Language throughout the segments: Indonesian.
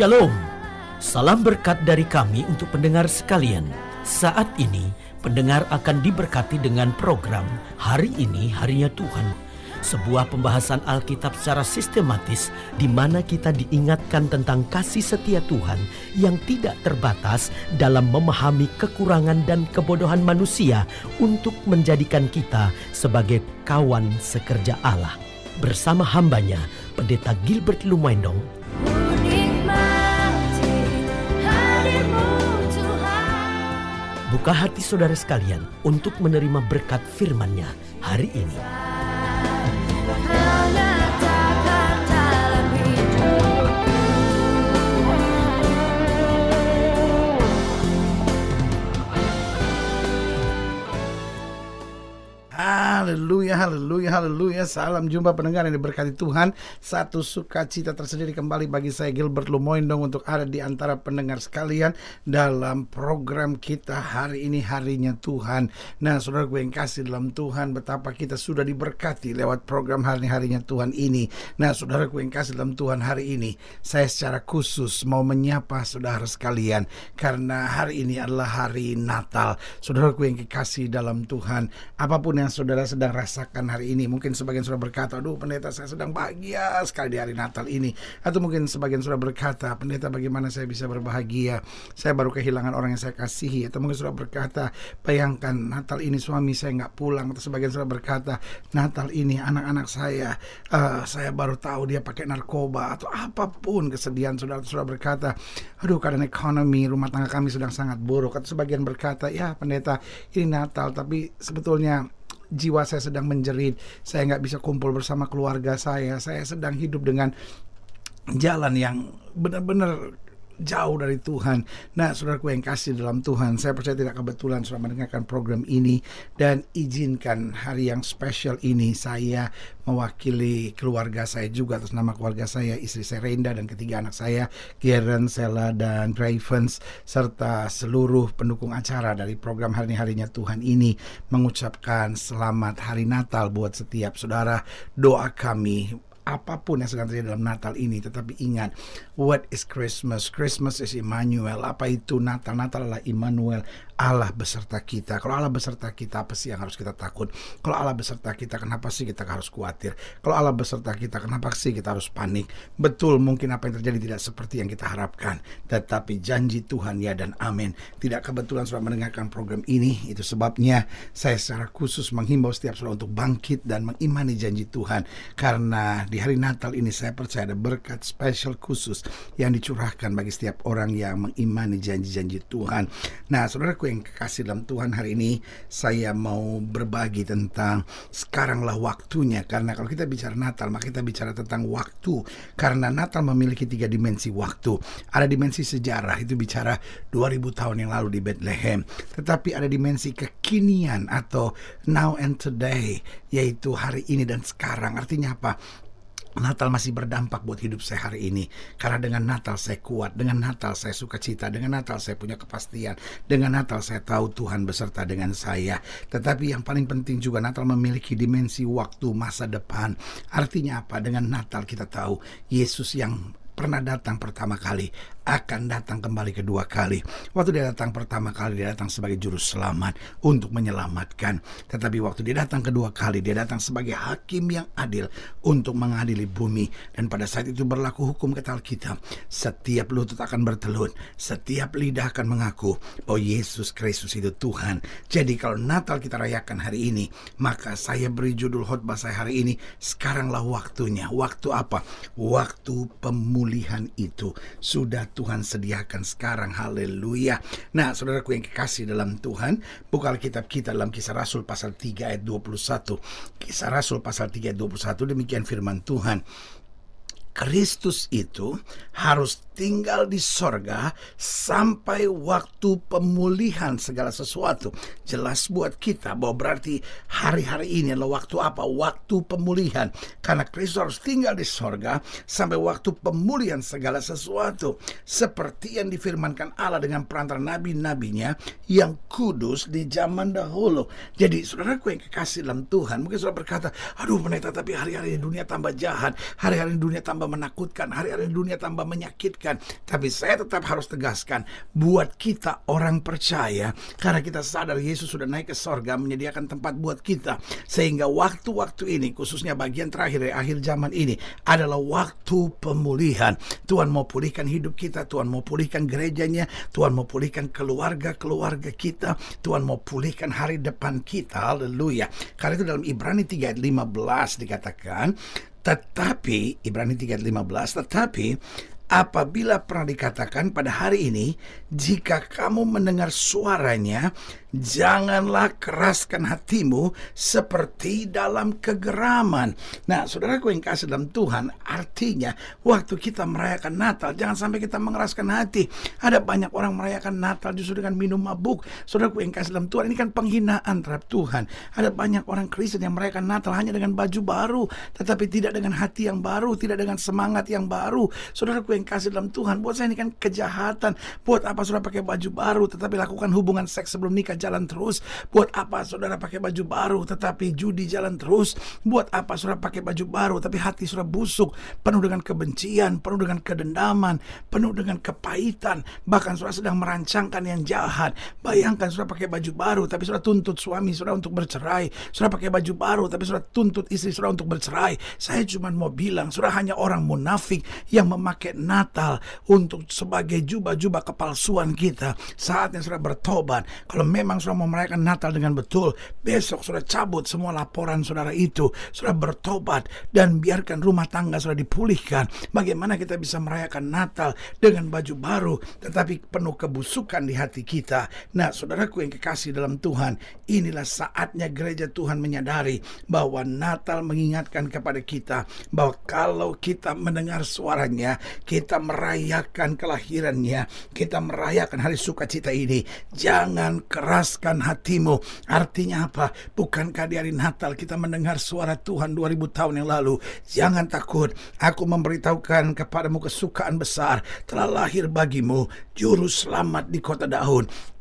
Shalom, salam berkat dari kami untuk pendengar sekalian. Saat ini, pendengar akan diberkati dengan program Hari Ini Harinya Tuhan. Sebuah pembahasan Alkitab secara sistematis di mana kita diingatkan tentang kasih setia Tuhan yang tidak terbatas dalam memahami kekurangan dan kebodohan manusia untuk menjadikan kita sebagai kawan sekerja Allah. Bersama hambanya, Pendeta Gilbert Lumendong. Buka hati saudara sekalian untuk menerima berkat firman-Nya hari ini. Haleluya, haleluya, haleluya. Salam jumpa pendengar yang diberkati Tuhan. Satu sukacita tersendiri kembali bagi saya Gilbert Lumendong untuk ada di antara pendengar sekalian dalam program kita Hari Ini Harinya Tuhan. Nah, saudara gue yang kasih dalam Tuhan, betapa kita sudah diberkati lewat program Hari Ini Harinya Tuhan ini. Nah, saudara gue yang kasih dalam Tuhan, hari ini saya secara khusus mau menyapa saudara sekalian karena hari ini adalah hari Natal. Saudara gue yang kekasih dalam Tuhan, apapun yang saudara sedang rasakan hari ini, mungkin sebagian saudara berkata, aduh pendeta, saya sedang bahagia sekali di hari Natal ini. Atau mungkin sebagian saudara berkata, pendeta, bagaimana saya bisa berbahagia, saya baru kehilangan orang yang saya kasihi. Atau mungkin saudara berkata, bayangkan Natal ini suami saya nggak pulang. Atau sebagian saudara berkata, Natal ini anak-anak saya baru tahu dia pakai narkoba. Atau apapun kesedihan saudara berkata, aduh keadaan ekonomi rumah tangga kami sedang sangat buruk. Atau sebagian berkata, ya pendeta, ini Natal tapi sebetulnya jiwa saya sedang menjerit, saya nggak bisa kumpul bersama keluarga saya sedang hidup dengan jalan yang benar-benar jauh dari Tuhan. Nah, saudaraku yang kasih dalam Tuhan, saya percaya tidak kebetulan sudah mendengarkan program ini, dan izinkan hari yang spesial ini saya mewakili keluarga saya juga, atas nama keluarga saya, istri saya Renda dan ketiga anak saya Garen, Sela dan Gravens, serta seluruh pendukung acara dari program Hari Ini Harinya Tuhan ini mengucapkan selamat Hari Natal buat setiap saudara. Doa kami apapun yang sedang terjadi dalam Natal ini, tetapi ingat, what is Christmas? Christmas is Emmanuel. Apa itu Natal? Natal adalah Immanuel, Allah beserta kita. Kalau Allah beserta kita, apa sih yang harus kita takut? Kalau Allah beserta kita, kenapa sih kita harus khawatir? Kalau Allah beserta kita, kenapa sih kita harus panik? Betul, mungkin apa yang terjadi tidak seperti yang kita harapkan, tetapi janji Tuhan ya dan amin. Tidak kebetulan sudah mendengarkan program ini. Itu sebabnya saya secara khusus menghimbau setiap saudara untuk bangkit dan mengimani janji Tuhan. Karena di hari Natal ini saya percaya ada berkat spesial khusus yang dicurahkan bagi setiap orang yang mengimani janji-janji Tuhan. Nah, saudaraku yang kekasih dalam Tuhan, hari ini saya mau berbagi tentang sekaranglah waktunya. Karena kalau kita bicara Natal, maka kita bicara tentang waktu. Karena Natal memiliki 3 dimensi waktu. Ada dimensi sejarah, itu bicara 2000 tahun yang lalu di Bethlehem. Tetapi ada dimensi kekinian atau now and today, yaitu hari ini dan sekarang. Artinya apa? Natal masih berdampak buat hidup saya hari ini. Karena dengan Natal saya kuat, dengan Natal saya sukacita, dengan Natal saya punya kepastian, dengan Natal saya tahu Tuhan beserta dengan saya. Tetapi yang paling penting juga, Natal memiliki dimensi waktu masa depan. Artinya apa? Dengan Natal kita tahu Yesus yang pernah datang pertama kali akan datang kembali kedua kali. Waktu dia datang pertama kali, dia datang sebagai juru selamat untuk menyelamatkan. Tetapi waktu dia datang kedua kali, dia datang sebagai hakim yang adil untuk mengadili bumi. Dan pada saat itu berlaku hukum kata Alkitab, setiap lutut akan bertelut, setiap lidah akan mengaku bahwa Yesus Kristus itu Tuhan. Jadi kalau Natal kita rayakan hari ini, maka saya beri judul khotbah saya hari ini, sekaranglah waktunya. Waktu apa? Waktu pemulihan itu sudah Tuhan sediakan sekarang. Haleluya. Nah, saudaraku yang kekasih dalam Tuhan, buka Alkitab kita dalam Kisah Rasul pasal 3 ayat 21. Kisah Rasul pasal 3 ayat 21, demikian firman Tuhan. Kristus itu harus tinggal di sorga sampai waktu pemulihan segala sesuatu. Jelas buat kita bahwa berarti hari-hari ini adalah waktu apa? Waktu pemulihan. Karena Kristus harus tinggal di sorga sampai waktu pemulihan segala sesuatu. Seperti yang difirmankan Allah dengan perantara nabi-nabinya yang kudus di zaman dahulu. Jadi saudaraku yang kekasih dalam Tuhan, mungkin saudara berkata, aduh pendeta, tapi hari-hari dunia tambah jahat, hari-hari dunia tambah tambah menakutkan, hari-hari dunia tambah menyakitkan. Tapi saya tetap harus tegaskan, buat kita orang percaya, karena kita sadar Yesus sudah naik ke sorga, menyediakan tempat buat kita, sehingga waktu-waktu ini, khususnya bagian terakhir dari akhir zaman ini, adalah waktu pemulihan. Tuhan mau pulihkan hidup kita, Tuhan mau pulihkan gerejanya, Tuhan mau pulihkan keluarga-keluarga kita, Tuhan mau pulihkan hari depan kita. Haleluya. Karena itu dalam Ibrani 3 ayat 15 dikatakan, tetapi Ibrani 3 ayat 15, tetapi apabila pernah dikatakan pada hari ini, jika kamu mendengar suaranya, janganlah keraskan hatimu seperti dalam kegeraman. Nah, saudaraku yang kasih dalam Tuhan, artinya waktu kita merayakan Natal, jangan sampai kita mengeraskan hati. Ada banyak orang merayakan Natal justru dengan minum mabuk. Saudaraku yang kasih dalam Tuhan, ini kan penghinaan terhadap Tuhan. Ada banyak orang Kristen yang merayakan Natal hanya dengan baju baru, tetapi tidak dengan hati yang baru, tidak dengan semangat yang baru. Saudaraku yang kasih dalam Tuhan, buat saya ini kan kejahatan. Buat apa saudara pakai baju baru tetapi lakukan hubungan seks sebelum nikah jalan terus? Buat apa saudara pakai baju baru tetapi judi jalan terus? Buat apa saudara pakai baju baru tapi hati saudara busuk, penuh dengan kebencian, penuh dengan kedendaman, penuh dengan kepahitan, bahkan saudara sedang merancangkan yang jahat? Bayangkan saudara pakai baju baru tapi saudara tuntut suami saudara untuk bercerai, saudara pakai baju baru tapi saudara tuntut istri saudara untuk bercerai. Saya cuma mau bilang, saudara hanya orang munafik yang memakai Natal untuk sebagai jubah-jubah kepalsuan kita. Saatnya saudara bertobat. Kalau memang saudara mau merayakan Natal dengan betul, besok saudara cabut semua laporan saudara itu, saudara bertobat dan biarkan rumah tangga saudara dipulihkan. Bagaimana kita bisa merayakan Natal dengan baju baru tetapi penuh kebusukan di hati kita? Nah, saudaraku yang kekasih dalam Tuhan, inilah saatnya gereja Tuhan menyadari bahwa Natal mengingatkan kepada kita bahwa kalau kita mendengar suaranya, kita merayakan kelahirannya, kita merayakan hari sukacita ini, jangan keraskan hatimu. Artinya apa? Bukankah di hari Natal kita mendengar suara Tuhan 2000 tahun yang lalu? Jangan takut, aku memberitahukan kepadamu kesukaan besar telah lahir bagimu, juru selamat di kota Daud.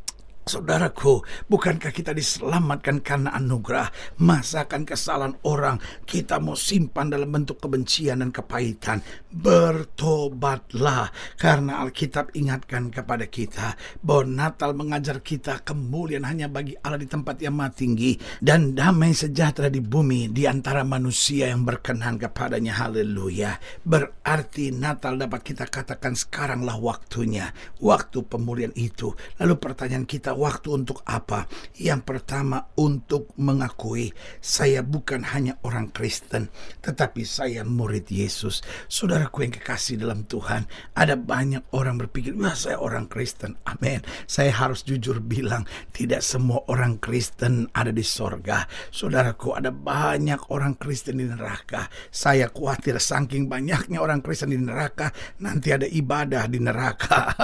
Saudaraku, bukankah kita diselamatkan karena anugerah? Masakan kesalahan orang kita mau simpan dalam bentuk kebencian dan kepahitan? Bertobatlah, karena Alkitab ingatkan kepada kita bahwa Natal mengajar kita kemuliaan hanya bagi Allah di tempat yang maha tinggi dan damai sejahtera di bumi di antara manusia yang berkenan kepadanya. Haleluya. Berarti Natal dapat kita katakan sekaranglah waktunya, waktu pemulihan itu. Lalu pertanyaan kita, waktu untuk apa? Yang pertama, untuk mengakui saya bukan hanya orang Kristen, tetapi saya murid Yesus. Saudaraku yang kekasih dalam Tuhan, ada banyak orang berpikir, wah saya orang Kristen. Amin. Saya harus jujur bilang, tidak semua orang Kristen ada di sorga. Saudaraku, ada banyak orang Kristen di neraka. Saya khawatir saking banyaknya orang Kristen di neraka, nanti ada ibadah di neraka.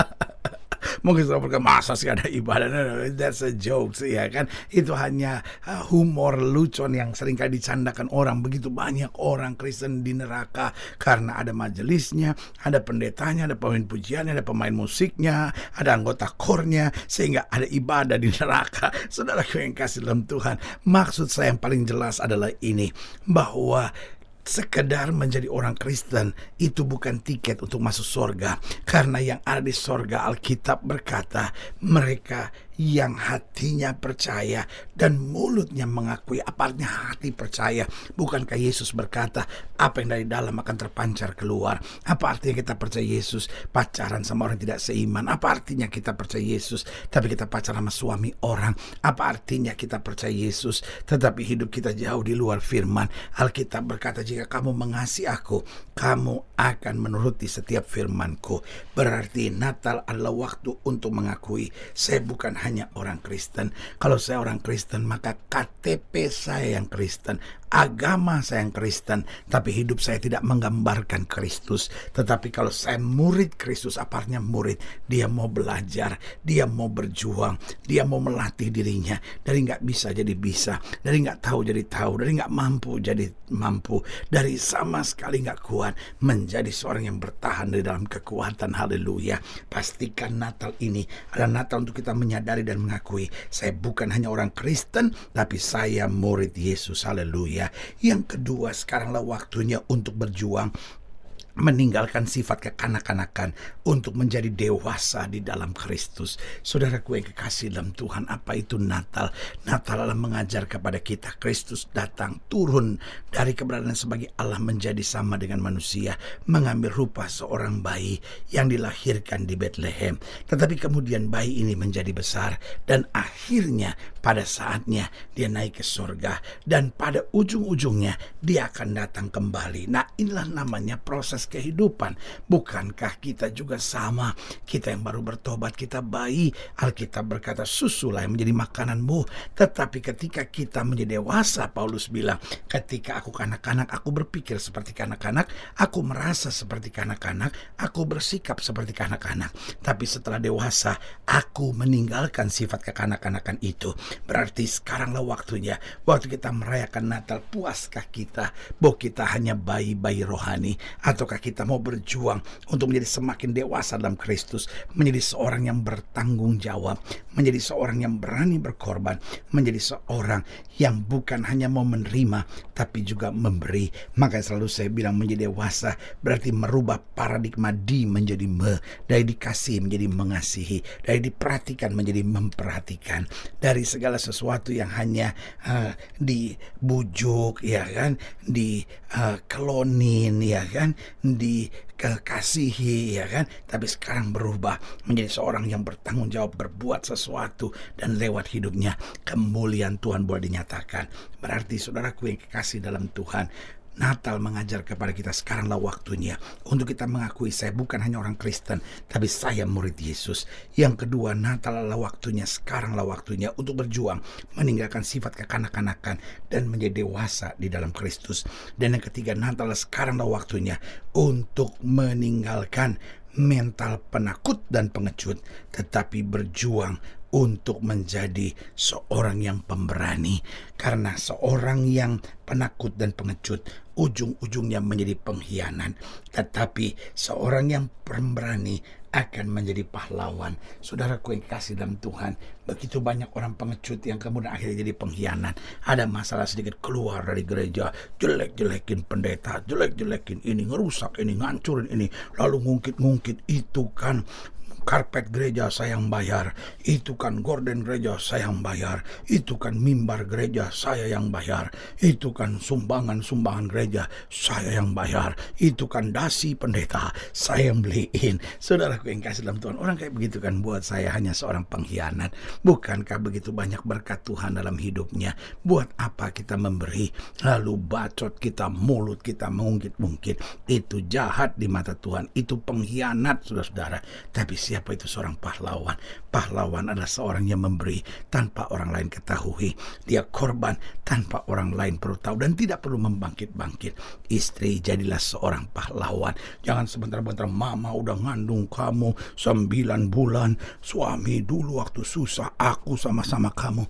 Mungkin saudara berkata, masa sih ada ibadah? No, that's a joke sih, ya kan? Itu hanya humor lucon yang seringkali dicandakan orang. Begitu banyak orang Kristen di neraka karena ada majelisnya, ada pendetanya, ada pemain pujiannya, ada pemain musiknya, ada anggota kornya, sehingga ada ibadah di neraka. Saudaraku yang kasih dalam Tuhan, maksud saya yang paling jelas adalah ini, bahwa sekedar menjadi orang Kristen itu bukan tiket untuk masuk surga. Karena yang ada di surga, Alkitab berkata, mereka yang hatinya percaya dan mulutnya mengakui. Apa artinya hati percaya? Bukankah Yesus berkata, apa yang dari dalam akan terpancar keluar? Apa artinya kita percaya Yesus pacaran sama orang tidak seiman? Apa artinya kita percaya Yesus tapi kita pacaran sama suami orang? Apa artinya kita percaya Yesus tetapi hidup kita jauh di luar firman? Alkitab berkata, jika kamu mengasihi aku, kamu akan menuruti setiap firmanku. Berarti Natal adalah waktu untuk mengakui, saya bukan hanya orang Kristen. Kalau saya orang Kristen, maka KTP saya yang Kristen, agama saya yang Kristen, tapi hidup saya tidak menggambarkan Kristus. Tetapi kalau saya murid Kristus, apa artinya murid? Dia mau belajar, dia mau berjuang, dia mau melatih dirinya dari nggak bisa jadi bisa, dari nggak tahu jadi tahu, dari nggak mampu jadi mampu, dari sama sekali nggak kuat menjadi seorang yang bertahan dari dalam kekuatan. Haleluya. Pastikan Natal ini adalah Natal untuk kita menyadari dan mengakui, saya bukan hanya orang Kristen, tapi saya murid Yesus. Haleluya. Yang kedua, sekaranglah waktunya untuk berjuang. meninggalkan sifat kekanak-kanakan untuk menjadi dewasa di dalam Kristus. Saudaraku yang kekasih dalam Tuhan, apa itu Natal? Natal adalah mengajar kepada kita Kristus datang turun dari keberadaan sebagai Allah menjadi sama dengan manusia, mengambil rupa seorang bayi yang dilahirkan di Bethlehem. Tetapi kemudian bayi ini menjadi besar dan akhirnya pada saatnya dia naik ke surga, dan pada ujung-ujungnya dia akan datang kembali. Nah, inilah namanya proses kehidupan. Bukankah kita juga sama? Kita yang baru bertobat, kita bayi. Alkitab berkata susulah yang menjadi makananmu. Tetapi ketika kita menjadi dewasa, Paulus bilang, ketika aku kanak-kanak, aku berpikir seperti kanak-kanak, aku merasa seperti kanak-kanak, aku bersikap seperti kanak-kanak. Tapi setelah dewasa, aku meninggalkan sifat kekanak-kanakan itu. Berarti sekaranglah waktunya, waktu kita merayakan Natal. Puaskah kita bahwa kita hanya bayi-bayi rohani, ataukah kita mau berjuang untuk menjadi semakin dewasa dalam Kristus, menjadi seorang yang bertanggung jawab, menjadi seorang yang berani berkorban, menjadi seorang yang bukan hanya mau menerima tapi juga memberi. Maka selalu saya bilang menjadi dewasa berarti merubah paradigma di menjadi me, dari dikasih menjadi mengasihi, dari diperhatikan menjadi memperhatikan, dari segala sesuatu yang hanya dibujuk, ya kan, dikelonin, ya kan, dikasihi, ya kan, tapi sekarang berubah menjadi seorang yang bertanggung jawab, berbuat sesuatu, dan lewat hidupnya kemuliaan Tuhan boleh dinyatakan. Berarti saudaraku yang kekasih dalam Tuhan, Natal mengajar kepada kita sekaranglah waktunya untuk kita mengakui saya bukan hanya orang Kristen, tapi saya murid Yesus. Yang kedua, Natal adalah waktunya, sekaranglah waktunya untuk berjuang, meninggalkan sifat kekanak-kanakan dan menjadi dewasa di dalam Kristus. Dan yang ketiga, Natal sekaranglah waktunya untuk meninggalkan mental penakut dan pengecut, tetapi berjuang untuk menjadi seorang yang pemberani. Karena seorang yang penakut dan pengecut ujung-ujungnya menjadi pengkhianat, tetapi seorang yang pemberani akan menjadi pahlawan. Saudaraku yang kasih dalam Tuhan, begitu banyak orang pengecut yang kemudian akhirnya jadi pengkhianat. Ada masalah sedikit keluar dari gereja, jelek-jelekin pendeta, jelek-jelekin ini, ngerusak ini, ngancurin ini, lalu ngungkit-ngungkit, itu kan karpet gereja saya yang bayar, itu kan gorden gereja saya yang bayar, itu kan mimbar gereja saya yang bayar, itu kan sumbangan gereja saya yang bayar, itu kan dasi pendeta saya yang beliin. Saudaraku yang kasih dalam Tuhan, orang kayak begitu kan buat saya hanya seorang pengkhianat. Bukankah begitu banyak berkat Tuhan dalam hidupnya? Buat apa kita memberi lalu bacot kita, mulut kita mengungkit-ungkit? Itu jahat di mata Tuhan, itu pengkhianat, saudara-saudara. Tapi siapa itu seorang pahlawan? Pahlawan adalah seorang yang memberi tanpa orang lain ketahui. Dia korban tanpa orang lain perlu tahu dan tidak perlu membangkit-bangkit. Istri, jadilah seorang pahlawan. Jangan sebentar-bentar mama udah ngandung kamu 9 bulan. Suami dulu waktu susah aku sama-sama kamu.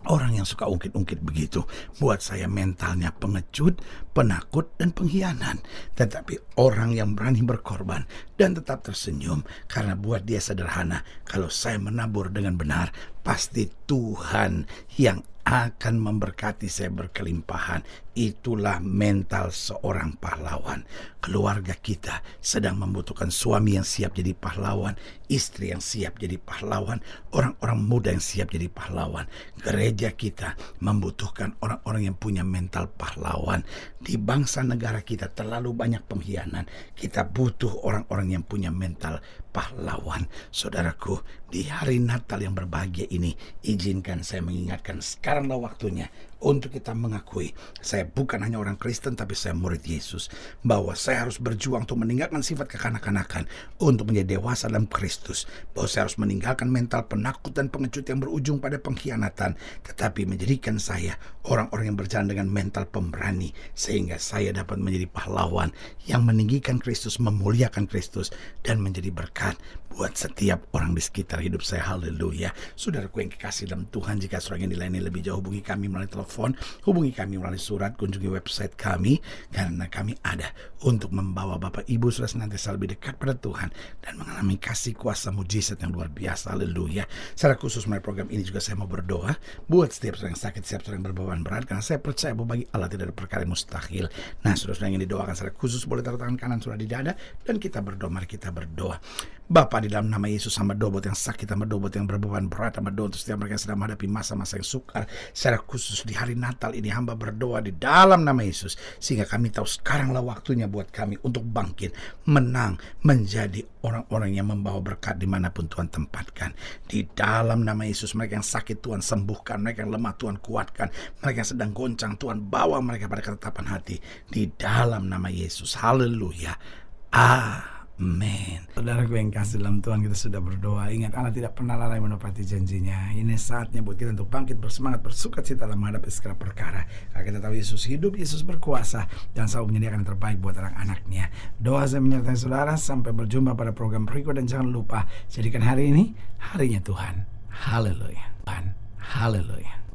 Orang yang suka ungkit-ungkit begitu buat saya mentalnya pengecut, penakut, dan pengkhianat. Tetapi orang yang berani berkorban dan tetap tersenyum karena buat dia sederhana. Kalau saya menabur dengan benar, pasti Tuhan yang akan memberkati saya berkelimpahan. Itulah mental seorang pahlawan. Keluarga kita sedang membutuhkan suami yang siap jadi pahlawan, istri yang siap jadi pahlawan, orang-orang muda yang siap jadi pahlawan. Gereja kita membutuhkan orang-orang yang punya mental pahlawan. Di bangsa negara kita terlalu banyak pengkhianat. Kita butuh orang-orang yang punya mental pahlawan. Saudaraku, di hari Natal yang berbahagia ini, izinkan saya mengingatkan sekaranglah waktunya untuk kita mengakui saya bukan hanya orang Kristen, tapi saya murid Yesus, bahwa saya harus berjuang untuk meninggalkan sifat kekanak-kanakan untuk menjadi dewasa dalam Kristus, bahwa saya harus meninggalkan mental penakut dan pengecut yang berujung pada pengkhianatan, tetapi menjadikan saya orang-orang yang berjalan dengan mental pemberani, sehingga saya dapat menjadi pahlawan yang meninggikan Kristus, memuliakan Kristus, dan menjadi berkat berkat buat setiap orang di sekitar hidup saya. Haleluya. Saudaraku yang kekasih dalam Tuhan, jika saudara yang dilayani lebih jauh, hubungi kami melalui telepon, hubungi kami melalui surat, kunjungi website kami, karena kami ada untuk membawa Bapak Ibu sudah senantiasa lebih dekat pada Tuhan dan mengalami kasih kuasa mujizat yang luar biasa. Haleluya. Secara khusus melalui program ini juga saya mau berdoa buat setiap orang yang sakit, setiap orang yang berbeban berat, karena saya percaya bahwa bagi Allah tidak ada perkara yang mustahil. Nah, saudara yang didoakan secara khusus boleh taruh tangan kanan sudah di dada dan kita berdoa. Mari kita berdoa. Bapa, di dalam nama Yesus, hamba doa buat yang sakit, hamba doa buat yang berbeban berat, hamba doa untuk setiap mereka yang sedang menghadapi masa-masa yang sukar. Secara khusus di hari Natal ini hamba berdoa di dalam nama Yesus, sehingga kami tahu sekaranglah waktunya buat kami untuk bangkit, menang, menjadi orang-orang yang membawa berkat dimanapun Tuhan tempatkan. Di dalam nama Yesus, mereka yang sakit Tuhan sembuhkan, mereka yang lemah Tuhan kuatkan, mereka yang sedang goncang Tuhan bawa mereka pada ketetapan hati. Di dalam nama Yesus. Haleluya. Amin. Saudaraku yang kasih dalam Tuhan, kita sudah berdoa. Ingat, Allah tidak pernah lalai menepati janjinya. Ini saatnya buat kita untuk bangkit, bersemangat, bersukacita dalam menghadapi segala perkara. Karena kita tahu Yesus hidup, Yesus berkuasa, dan selalu menyediakan yang terbaik buat anak-anaknya. Doa saya menyertai saudara. Sampai berjumpa pada program berikut, dan jangan lupa jadikan hari ini harinya Tuhan. Haleluya. Tuhan. Haleluya.